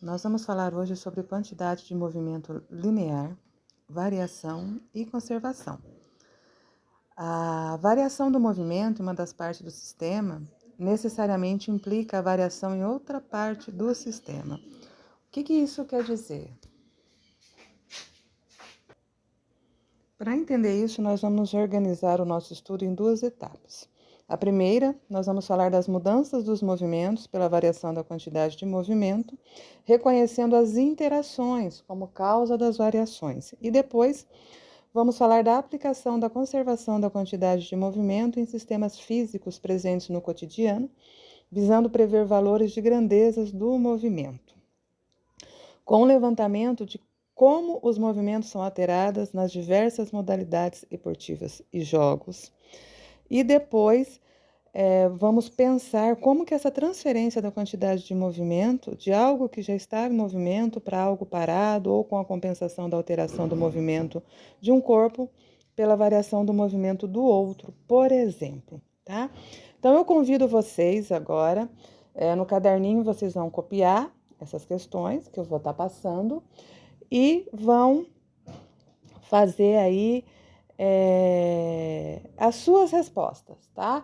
Nós vamos falar hoje sobre quantidade de movimento linear, variação e conservação. A variação do movimento em uma das partes do sistema necessariamente implica a variação em outra parte do sistema. O que isso quer dizer? Para entender isso, nós vamos organizar o nosso estudo em duas etapas. A primeira, nós vamos falar das mudanças dos movimentos pela variação da quantidade de movimento, reconhecendo as interações como causa das variações. E depois, vamos falar da aplicação da conservação da quantidade de movimento em sistemas físicos presentes no cotidiano, visando prever valores de grandezas do movimento. Com o levantamento de como os movimentos são alterados nas diversas modalidades esportivas e jogos. E depois vamos pensar como que essa transferência da quantidade de movimento, de algo que já está em movimento para algo parado, ou com a compensação da alteração do movimento de um corpo pela variação do movimento do outro, por exemplo, tá? Então eu convido vocês agora, no caderninho vocês vão copiar essas questões que eu vou estar passando e vão fazer aí as suas respostas, tá?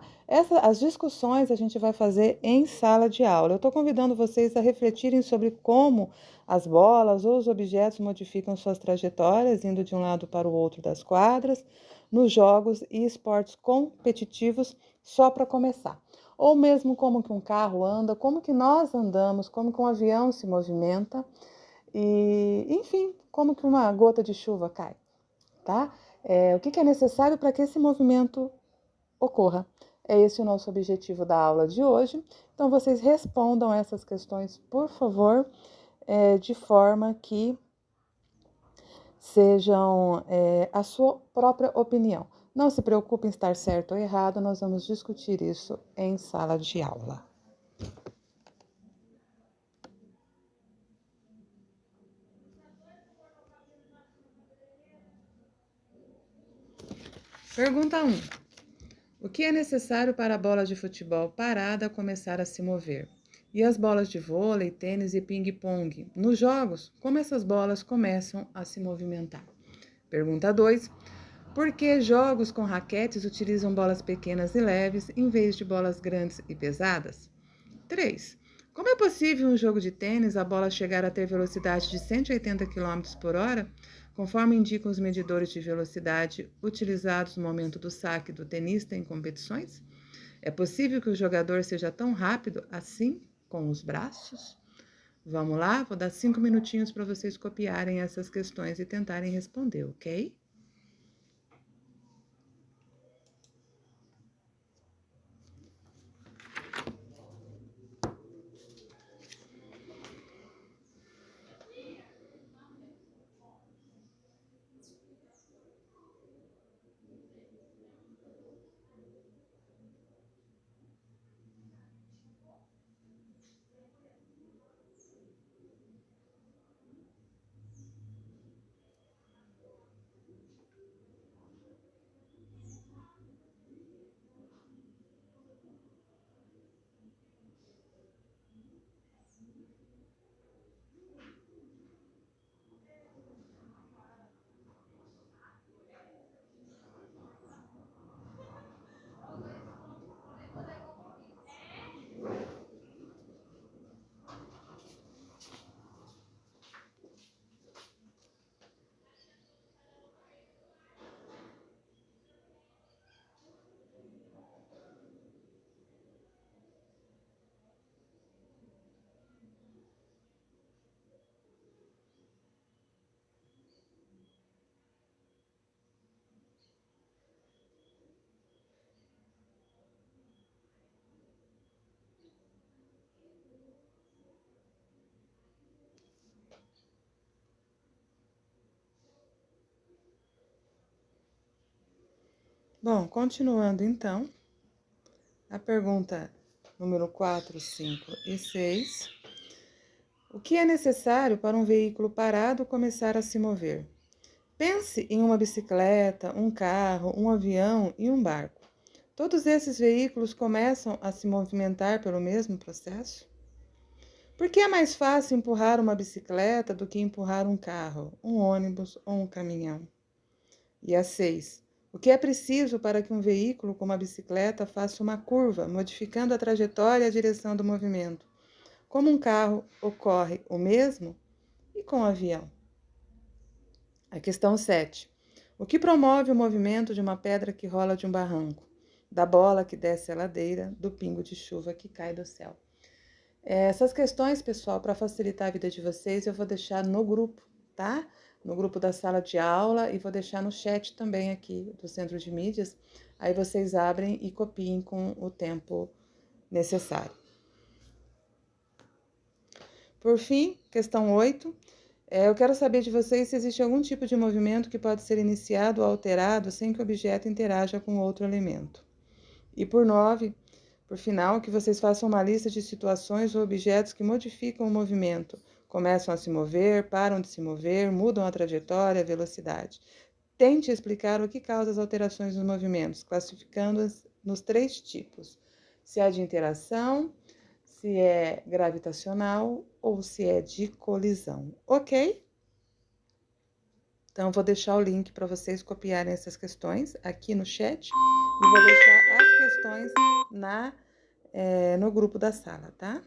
As discussões a gente vai fazer em sala de aula. Eu estou convidando vocês a refletirem sobre como as bolas ou os objetos modificam suas trajetórias, indo de um lado para o outro das quadras, nos jogos e esportes competitivos, só para começar. Ou mesmo como que um carro anda, como que nós andamos, como que um avião se movimenta, e, enfim, como que uma gota de chuva cai, tá? O que é necessário para que esse movimento ocorra? É esse o nosso objetivo da aula de hoje. Então, vocês respondam essas questões, por favor, de forma que sejam a sua própria opinião. Não se preocupe em estar certo ou errado, nós vamos discutir isso em sala de aula. Pergunta 1. O que é necessário para a bola de futebol parada começar a se mover? E as bolas de vôlei, tênis e ping-pong? Nos jogos, como essas bolas começam a se movimentar? Pergunta 2. Por que jogos com raquetes utilizam bolas pequenas e leves em vez de bolas grandes e pesadas? 3. Como é possível um jogo de tênis a bola chegar a ter velocidade de 180 km por hora, conforme indicam os medidores de velocidade utilizados no momento do saque do tenista em competições? É possível que o jogador seja tão rápido assim com os braços? Vamos lá, vou dar 5 minutinhos para vocês copiarem essas questões e tentarem responder, ok? Bom, continuando então, a pergunta número 4, 5 e 6. O que é necessário para um veículo parado começar a se mover? Pense em uma bicicleta, um carro, um avião e um barco. Todos esses veículos começam a se movimentar pelo mesmo processo? Por que é mais fácil empurrar uma bicicleta do que empurrar um carro, um ônibus ou um caminhão? E a 6. O que é preciso para que um veículo como a bicicleta faça uma curva, modificando a trajetória e a direção do movimento? Como um carro ocorre o mesmo? E com o avião? A questão 7. O que promove o movimento de uma pedra que rola de um barranco? Da bola que desce a ladeira, do pingo de chuva que cai do céu. Essas questões, pessoal, para facilitar a vida de vocês, eu vou deixar no grupo, tá? No grupo da sala de aula e vou deixar no chat também aqui do Centro de Mídias. Aí vocês abrem e copiem com o tempo necessário. Por fim, questão 8. Eu quero saber de vocês se existe algum tipo de movimento que pode ser iniciado ou alterado sem que o objeto interaja com outro elemento. E por 9, por final, que vocês façam uma lista de situações ou objetos que modificam o movimento. Começam a se mover, param de se mover, mudam a trajetória, a velocidade. Tente explicar o que causa as alterações nos movimentos, classificando-as nos 3 tipos: se é de interação, se é gravitacional ou se é de colisão. Ok? Então, vou deixar o link para vocês copiarem essas questões aqui no chat e vou deixar as questões no grupo da sala, tá?